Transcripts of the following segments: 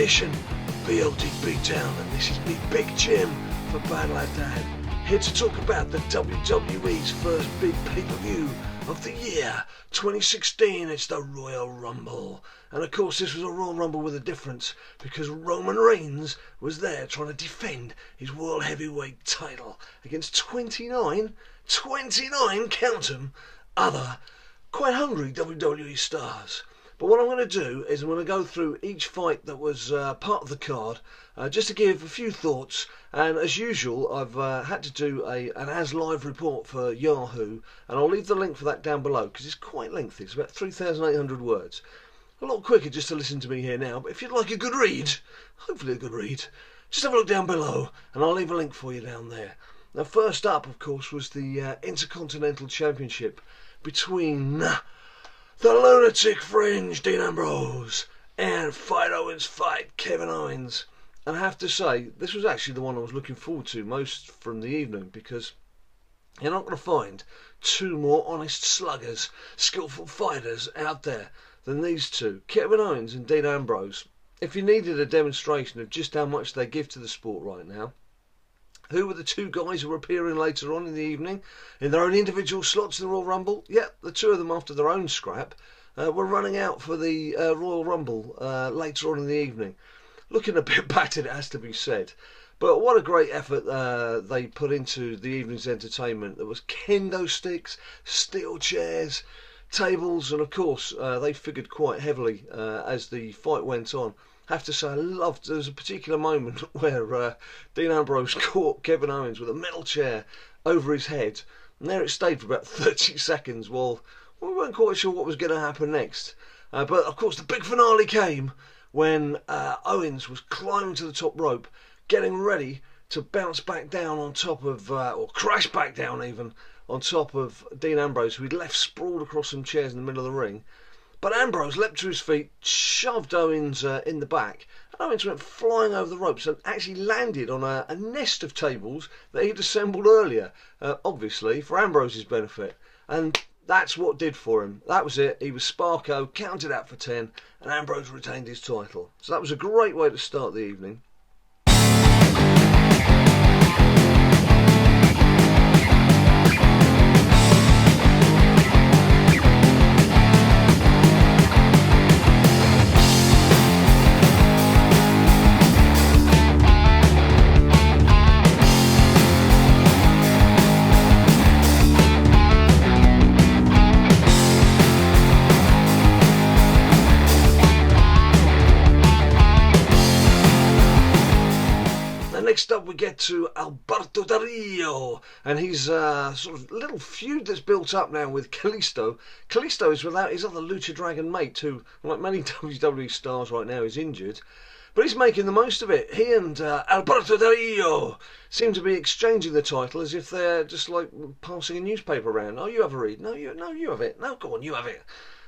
edition of BLD BeatDown, and this is me, Big Jim, for BadLadDad, here to talk about the WWE's first big pay-per-view of the year 2016. It's the Royal Rumble, and of course this was a Royal Rumble with a difference, because Roman Reigns was there trying to defend his World Heavyweight title against 29, count 'em, other quite hungry WWE stars. But what I'm going to do is I'm going to go through each fight that was part of the card, just to give a few thoughts. And as usual, I've had to do an as live report for Yahoo, and I'll leave the link for that down below because it's quite lengthy. It's about 3,800 words. A lot quicker just to listen to me here now, but if you'd like a good read, hopefully a good read, just have a look down below and I'll leave a link for you down there. Now first up, of course, was the Intercontinental Championship between the Lunatic Fringe, Dean Ambrose, and Owens Kevin Owens. And I have to say, this was actually the one I was looking forward to most from the evening, because you're not going to find two more honest sluggers, skillful fighters out there than these two, Kevin Owens and Dean Ambrose. If you needed a demonstration of just how much they give to the sport right now, who were the two guys who were appearing later on in the evening in their own individual slots in the Royal Rumble? Yep, the two of them, after their own scrap, were running out for the Royal Rumble later on in the evening. Looking a bit battered, it has to be said. But what a great effort they put into the evening's entertainment. There was kendo sticks, steel chairs, tables, and of course they figured quite heavily as the fight went on. I have to say, there was a particular moment where Dean Ambrose caught Kevin Owens with a metal chair over his head, and there it stayed for about 30 seconds while we weren't quite sure what was going to happen next. But of course the big finale came when Owens was climbing to the top rope, getting ready to bounce back down on top of, or crash back down even, on top of Dean Ambrose, who he'd left sprawled across some chairs in the middle of the ring. But Ambrose leapt to his feet, shoved Owens in the back, and Owens went flying over the ropes and actually landed on a nest of tables that he'd assembled earlier, obviously for Ambrose's benefit. And that's what did for him. That was it. He was Sparko, counted out for 10, and Ambrose retained his title. So that was a great way to start the evening. Next up we get to Alberto Del Rio and his sort of little feud that's built up now with Kalisto. Kalisto is without his other Lucha Dragon mate, who, like many WWE stars right now, is injured. But he's making the most of it. He and Alberto Del Rio seem to be exchanging the title as if they're just like passing a newspaper around. Oh, you have a read. No, you have it. No, go on, you have it.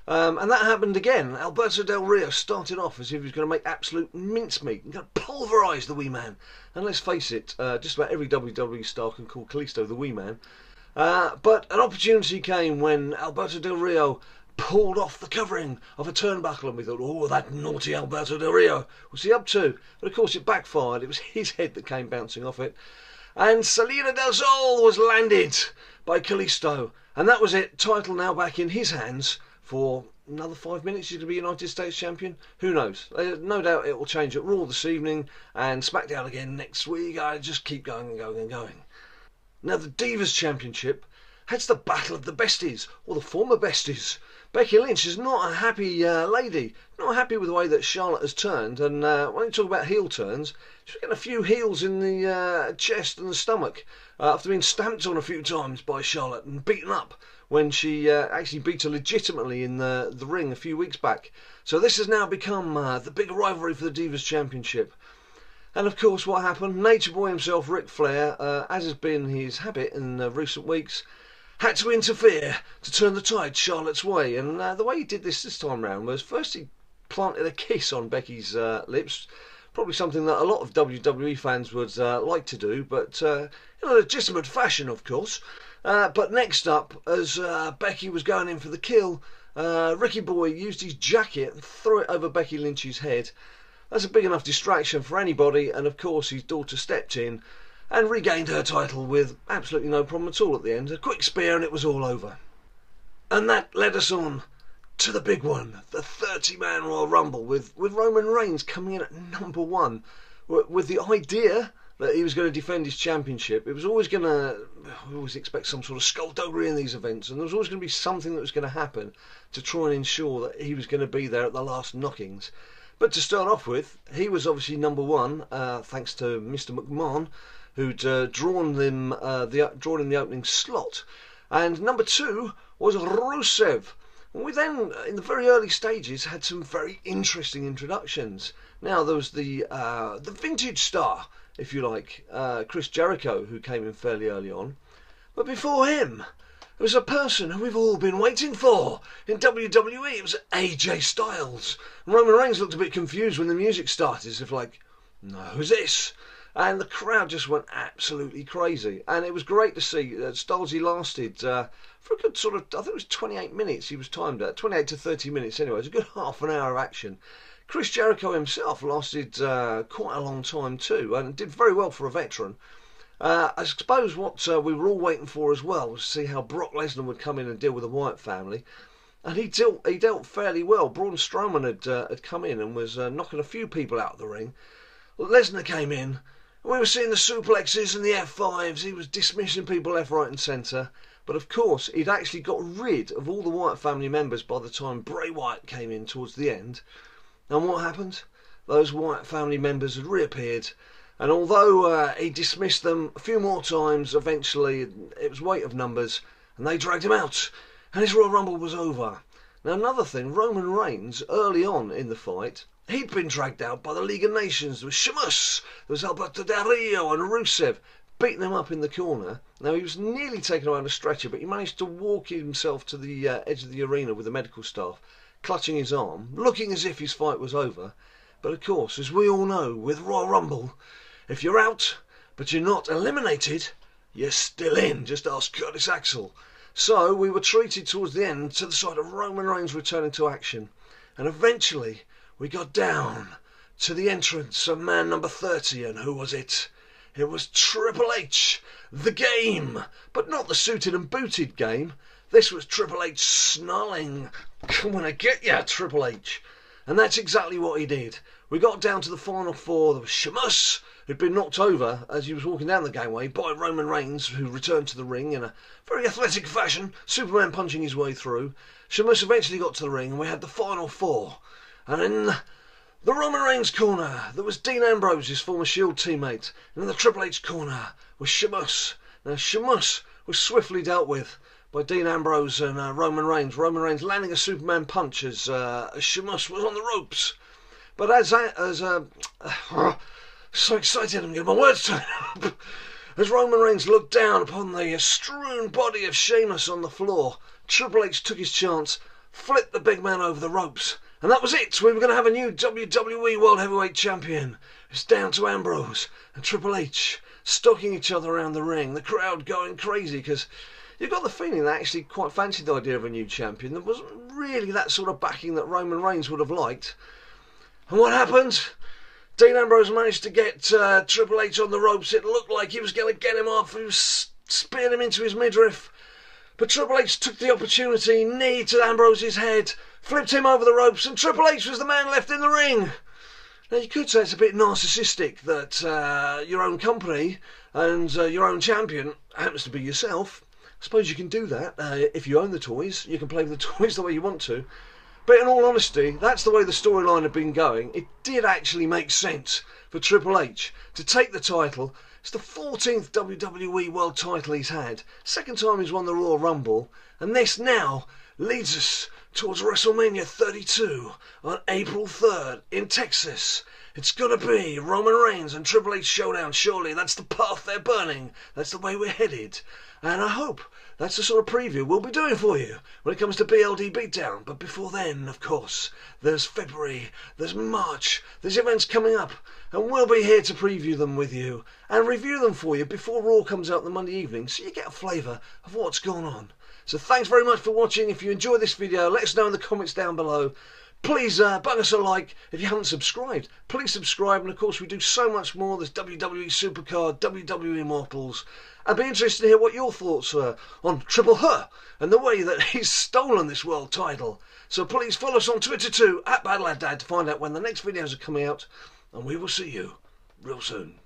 And that happened again. Alberto Del Rio started off as if he was going to make absolute mincemeat and going to pulverise the wee man. And let's face it, just about every WWE star can call Kalisto the wee man. But an opportunity came when Alberto Del Rio pulled off the covering of a turnbuckle, and we thought, oh, that naughty Alberto Del Rio, what's he up to? But of course it backfired. It was his head that came bouncing off it. And Salida del Sol was landed by Kalisto. And that was it. Title now back in his hands. For another 5 minutes, he's going to be United States champion. Who knows? No doubt it will change at Raw this evening and SmackDown again next week. I just keep going and going and going. Now the Divas Championship heads the battle of the besties, or the former besties. Becky Lynch is not a happy lady, not happy with the way that Charlotte has turned. And when you talk about heel turns, she's getting a few heels in the chest and the stomach after being stamped on a few times by Charlotte and beaten up when she actually beat her legitimately in the ring a few weeks back. So this has now become the big rivalry for the Divas Championship. And of course what happened? Nature Boy himself, Ric Flair, as has been his habit in recent weeks, had to interfere to turn the tide Charlotte's way. And the way he did this time round was first he planted a kiss on Becky's lips, probably something that a lot of WWE fans would like to do, but in a legitimate fashion, of course. But next up, as Becky was going in for the kill, Ricky Boy used his jacket and threw it over Becky Lynch's head. That's a big enough distraction for anybody, and of course his daughter stepped in and regained her title with absolutely no problem at all at the end. A quick spear and it was all over. And that led us on to the big one, the 30-man Royal Rumble, with Roman Reigns coming in at number 1, with the idea that he was going to defend his championship. It was always going to, we always expect some sort of skullduggery in these events, and there was always going to be something that was going to happen to try and ensure that he was going to be there at the last knockings. But to start off with, he was obviously number 1, thanks to Mr. McMahon, who'd drawn in the opening slot. And number 2 was Rusev. And we then, in the very early stages, had some very interesting introductions. Now, there was the vintage star, if you like, Chris Jericho, who came in fairly early on. But before him, there was a person who we've all been waiting for in WWE. It was AJ Styles. And Roman Reigns looked a bit confused when the music started, as if like, no, who's this? And the crowd just went absolutely crazy. And it was great to see that Stylesy lasted for a good sort of, I think it was 28 minutes he was timed at. 28 to 30 minutes anyway. It was a good half an hour of action. Chris Jericho himself lasted quite a long time too, and did very well for a veteran. I suppose what we were all waiting for as well was to see how Brock Lesnar would come in and deal with the Wyatt family. And he dealt fairly well. Braun Strowman had come in and was knocking a few people out of the ring. Lesnar came in, and we were seeing the suplexes and the F5s. He was dismissing people left, right and centre. But of course, he'd actually got rid of all the Wyatt family members by the time Bray Wyatt came in towards the end. And what happened? Those Wyatt family members had reappeared. And although he dismissed them a few more times, eventually it was weight of numbers, and they dragged him out. And his Royal Rumble was over. Now another thing, Roman Reigns, early on in the fight, he'd been dragged out by the League of Nations. There was Sheamus, there was Alberto Del Rio and Rusev, beating him up in the corner. Now he was nearly taken away on a stretcher, but he managed to walk himself to the edge of the arena with the medical staff, clutching his arm, looking as if his fight was over. But of course, as we all know, with Royal Rumble, if you're out, but you're not eliminated, you're still in. Just ask Curtis Axel. So we were treated towards the end to the side of Roman Reigns returning to action. And eventually, we got down to the entrance of man number 30. And who was it? It was Triple H, the Game. But not the suited and booted Game. This was Triple H snarling, "Come on, I get ya, Triple H." And that's exactly what he did. We got down to the final 4. There was Sheamus, who'd been knocked over as he was walking down the gangway by Roman Reigns, who returned to the ring in a very athletic fashion, Superman punching his way through. Sheamus eventually got to the ring, and we had the final 4. And in the Roman Reigns corner, there was Dean Ambrose, his former Shield teammate. And in the Triple H corner was Sheamus. Now, Sheamus was swiftly dealt with by Dean Ambrose and Roman Reigns. Roman Reigns landing a Superman punch as Sheamus was on the ropes. But so excited, I'm getting my words tied up. As Roman Reigns looked down upon the strewn body of Sheamus on the floor, Triple H took his chance, flipped the big man over the ropes, and that was it. We were going to have a new WWE World Heavyweight Champion. It's down to Ambrose and Triple H stalking each other around the ring, the crowd going crazy, because you got the feeling they actually quite fancied the idea of a new champion. There wasn't really that sort of backing that Roman Reigns would have liked. And what happened? Dean Ambrose managed to get Triple H on the ropes. It looked like he was going to get him off. He was spearing him into his midriff. But Triple H took the opportunity, knee to Ambrose's head, flipped him over the ropes, and Triple H was the man left in the ring. Now, you could say it's a bit narcissistic that your own company and your own champion happens to be yourself. I suppose you can do that. If you own the toys, you can play with the toys the way you want to. But in all honesty, that's the way the storyline had been going. It did actually make sense for Triple H to take the title. It's the 14th WWE World title he's had. Second time he's won the Royal Rumble. And this now leads us towards WrestleMania 32 on April 3rd in Texas. It's going to be Roman Reigns and Triple H showdown, surely. That's the path they're burning. That's the way we're headed. And I hope that's the sort of preview we'll be doing for you when it comes to BLD BeatDown. But before then, of course, there's February, there's March, there's events coming up, and we'll be here to preview them with you and review them for you before Raw comes out the Monday evening, so you get a flavour of what's going on. So thanks very much for watching. If you enjoyed this video, let us know in the comments down below. Please bung us a like. If you haven't subscribed, please subscribe. And of course, we do so much more. There's WWE Supercard, WWE Immortals. I'd be interested to hear what your thoughts were on Triple H and the way that he's stolen this world title. So please follow us on Twitter too, @BadLadDad, to find out when the next videos are coming out. And we will see you real soon.